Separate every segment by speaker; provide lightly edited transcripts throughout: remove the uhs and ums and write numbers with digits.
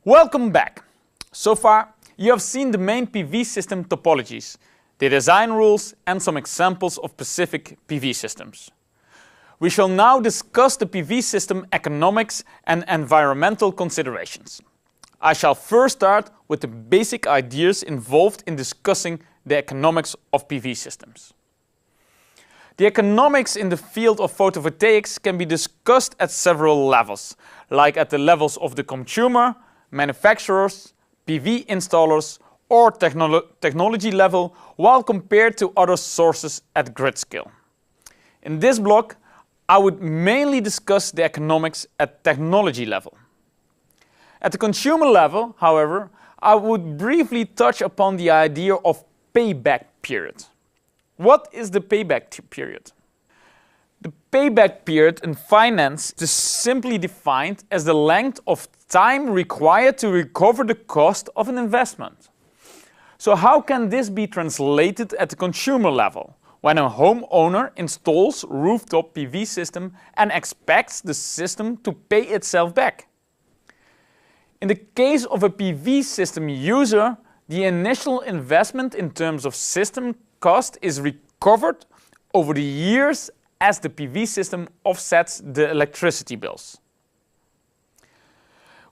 Speaker 1: Welcome back! So far, you have seen the main PV system topologies, the design rules and some examples of specific PV systems. We shall now discuss the PV system economics and environmental considerations. I shall first start with the basic ideas involved in discussing the economics of PV systems. The economics in the field of photovoltaics can be discussed at several levels, like at the levels of the consumer, manufacturers, PV installers, or technology level, while compared to other sources at grid scale. In this block, I would mainly discuss the economics at technology level. At the consumer level, however, I would briefly touch upon the idea of payback period. What is the payback period? The payback period in finance is simply defined as the length of time required to recover the cost of an investment. So how can this be translated at the consumer level, when a homeowner installs rooftop PV system and expects the system to pay itself back? In the case of a PV system user, the initial investment in terms of system cost is recovered over the years as the PV system offsets the electricity bills.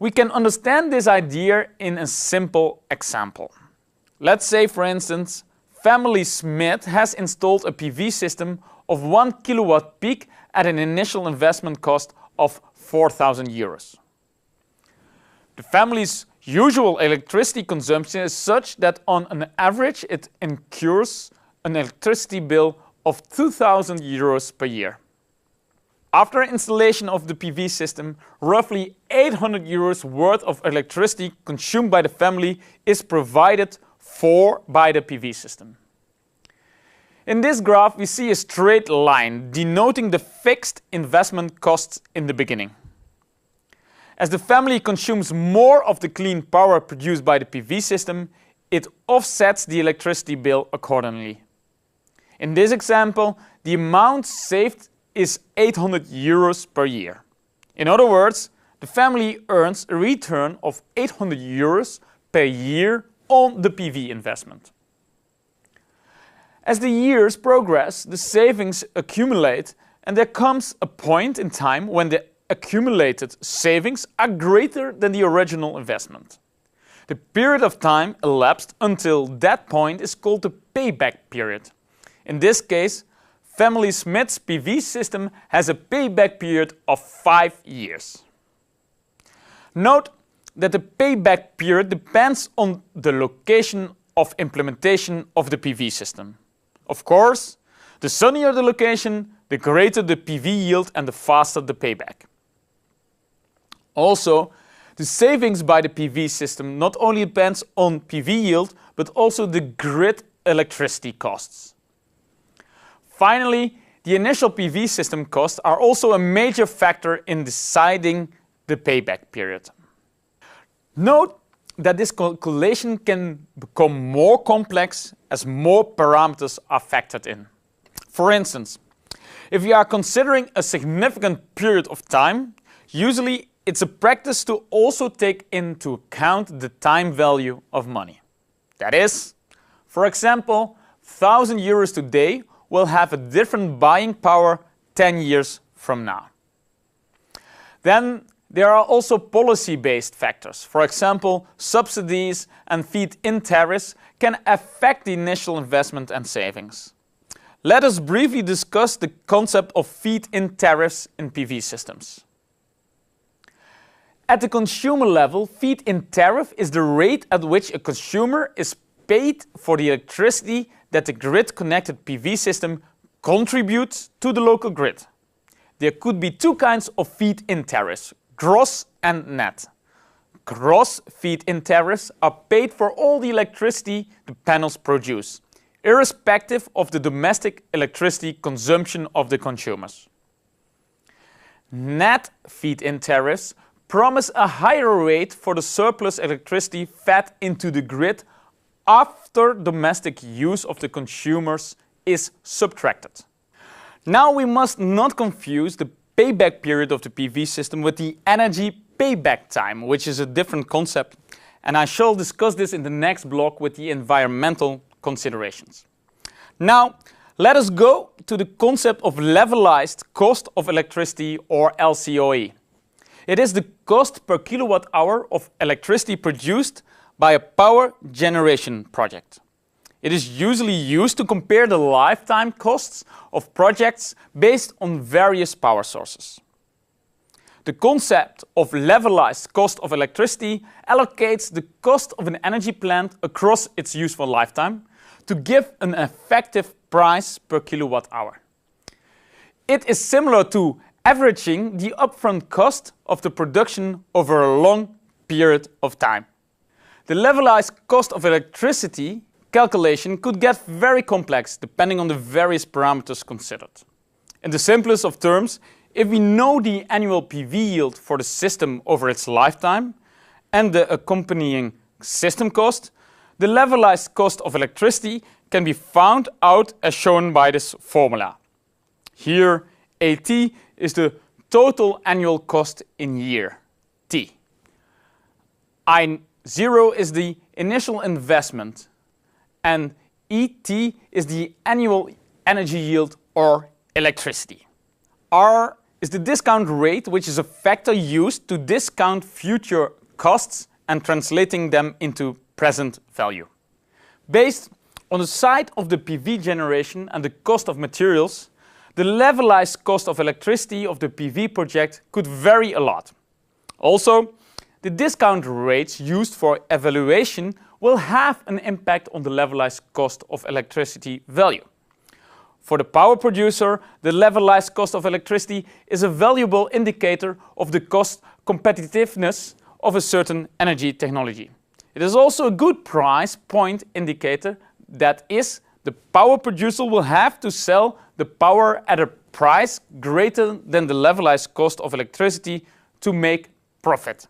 Speaker 1: We can understand this idea in a simple example. Let's say, for instance, Family Smith has installed a PV system of 1 kilowatt peak at an initial investment cost of 4,000 euros. The family's usual electricity consumption is such that on an average it incurs an electricity bill of 2,000 euros per year. After installation of the PV system, roughly 800 euros worth of electricity consumed by the family is provided for by the PV system. In this graph we see a straight line denoting the fixed investment costs in the beginning. As the family consumes more of the clean power produced by the PV system, it offsets the electricity bill accordingly. In this example, the amount saved is 800 euros per year. In other words, the family earns a return of 800 euros per year on the PV investment. As the years progress, the savings accumulate, and there comes a point in time when the accumulated savings are greater than the original investment. The period of time elapsed until that point is called the payback period. In this case, Family Smith's PV system has a payback period of 5 years. Note that the payback period depends on the location of implementation of the PV system. Of course, the sunnier the location, the greater the PV yield and the faster the payback. Also, the savings by the PV system not only depends on PV yield, but also the grid electricity costs. Finally, the initial PV system costs are also a major factor in deciding the payback period. Note that this calculation can become more complex as more parameters are factored in. For instance, if you are considering a significant period of time, usually it's a practice to also take into account the time value of money. That is, for example, 1,000 euros today will have a different buying power 10 years from now. Then there are also policy-based factors. For example, subsidies and feed-in tariffs can affect the initial investment and savings. Let us briefly discuss the concept of feed-in tariffs in PV systems. At the consumer level, feed-in tariff is the rate at which a consumer is paid for the electricity that the grid-connected PV system contributes to the local grid. There could be two kinds of feed-in tariffs, gross and net. Gross feed-in tariffs are paid for all the electricity the panels produce, irrespective of the domestic electricity consumption of the consumers. Net feed-in tariffs promise a higher rate for the surplus electricity fed into the grid after domestic use of the consumers is subtracted. Now we must not confuse the payback period of the PV system with the energy payback time, which is a different concept, and I shall discuss this in the next block with the environmental considerations. Now, let us go to the concept of levelized cost of electricity, or LCOE. It is the cost per kilowatt hour of electricity produced by a power generation project. It is usually used to compare the lifetime costs of projects based on various power sources. The concept of levelized cost of electricity allocates the cost of an energy plant across its useful lifetime to give an effective price per kilowatt hour. It is similar to averaging the upfront cost of the production over a long period of time. The levelized cost of electricity calculation could get very complex depending on the various parameters considered. In the simplest of terms, if we know the annual PV yield for the system over its lifetime and the accompanying system cost, the levelized cost of electricity can be found out as shown by this formula. Here, AT is the total annual cost in year, T. I0 is the initial investment, and ET is the annual energy yield or electricity. R is the discount rate, which is a factor used to discount future costs and translating them into present value. Based on the size of the PV generation and the cost of materials, the levelized cost of electricity of the PV project could vary a lot. Also, the discount rates used for evaluation will have an impact on the levelized cost of electricity value. For the power producer, the levelized cost of electricity is a valuable indicator of the cost competitiveness of a certain energy technology. It is also a good price point indicator, that is, the power producer will have to sell the power at a price greater than the levelized cost of electricity to make profit.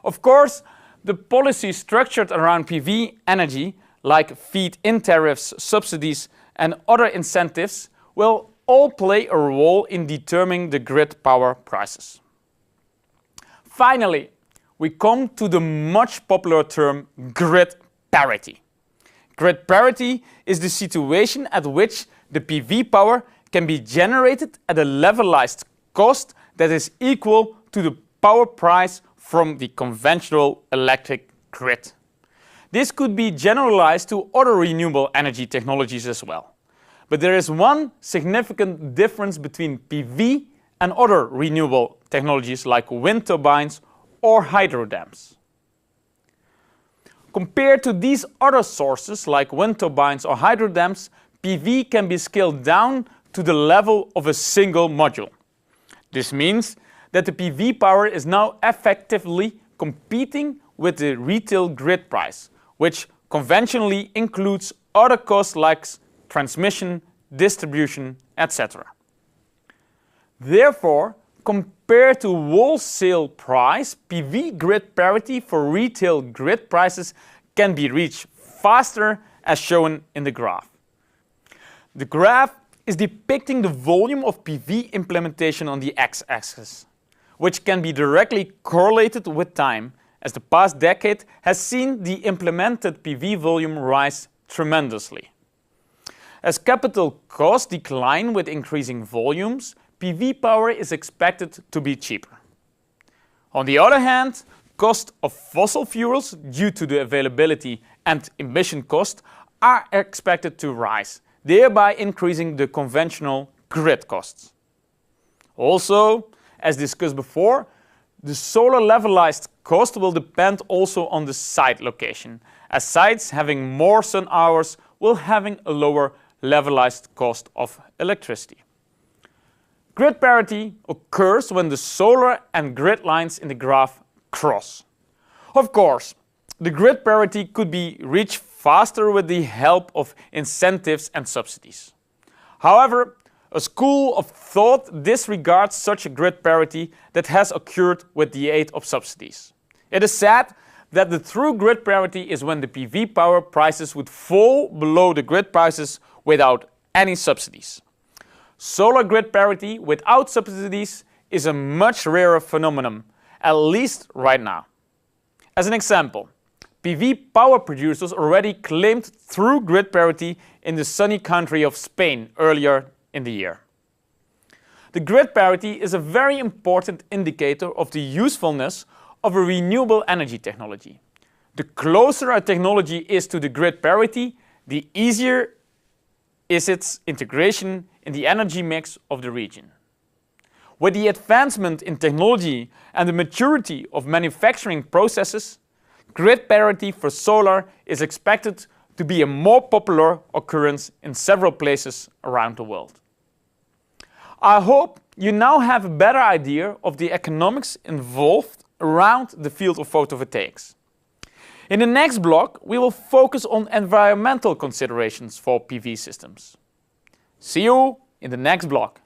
Speaker 1: Of course, the policy structured around PV energy, like feed-in tariffs, subsidies, and other incentives, will all play a role in determining the grid power prices. Finally, we come to the much popular term grid parity. Grid parity is the situation at which the PV power can be generated at a levelized cost that is equal to the power price from the conventional electric grid. This could be generalized to other renewable energy technologies as well. But there is one significant difference between PV and other renewable technologies like wind turbines or hydro dams. Compared to these other sources like wind turbines or hydro dams, PV can be scaled down to the level of a single module. This means that the PV power is now effectively competing with the retail grid price, which conventionally includes other costs like transmission, distribution, etc. Therefore, compared to wholesale price, PV grid parity for retail grid prices can be reached faster, as shown in the graph. The graph is depicting the volume of PV implementation on the x-axis, which can be directly correlated with time, as the past decade has seen the implemented PV volume rise tremendously. As capital costs decline with increasing volumes, PV power is expected to be cheaper. On the other hand, cost of fossil fuels due to the availability and emission cost are expected to rise, thereby increasing the conventional grid costs. Also, as discussed before, the solar levelized cost will depend also on the site location, as sites having more sun hours will having a lower levelized cost of electricity. Grid parity occurs when the solar and grid lines in the graph cross. Of course, the grid parity could be reached faster with the help of incentives and subsidies. However, a school of thought disregards such a grid parity that has occurred with the aid of subsidies. It is said that the true grid parity is when the PV power prices would fall below the grid prices without any subsidies. Solar grid parity without subsidies is a much rarer phenomenon, at least right now. As an example, PV power producers already claimed through grid parity in the sunny country of Spain earlier in the year. The grid parity is a very important indicator of the usefulness of a renewable energy technology. The closer a technology is to the grid parity, the easier is its integration in the energy mix of the region. With the advancement in technology and the maturity of manufacturing processes, grid parity for solar is expected to be a more popular occurrence in several places around the world. I hope you now have a better idea of the economics involved around the field of photovoltaics. In the next block, we will focus on environmental considerations for PV systems. See you in the next block.